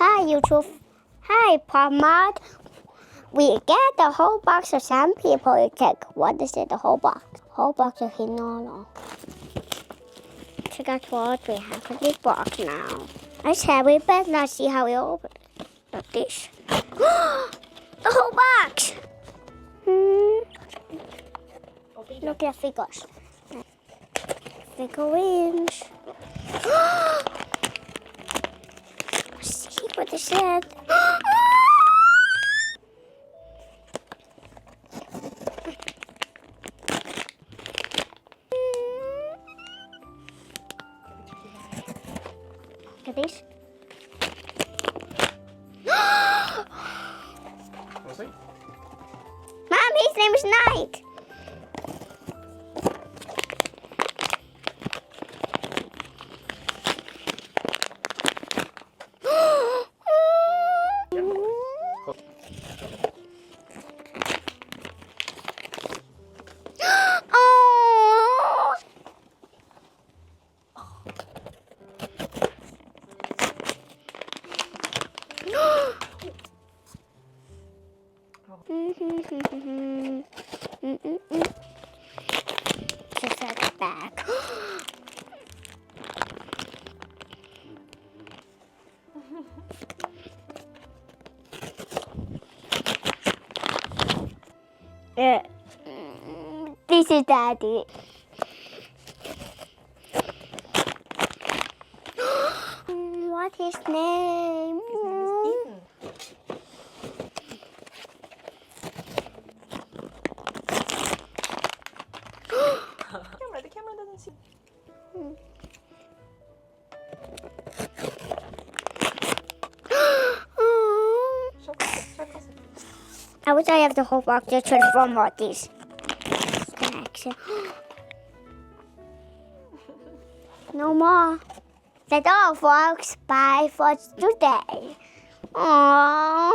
Hi YouTube. Hi POP MART. We get the whole box of some people. You take what is it? The whole box. Whole box of Hirono. Check out what we have in this box now. I said we better not see how we open it. Like this. The whole box. Look at the figures. Figurines. See what they said. Look at this. What's it? Mom, his name is Knight. Just like the back. This is Daddy. What is his name? The camera doesn't see. I wish I have the whole box to transform all these. No more. That's all, folks. Bye for today. Aww.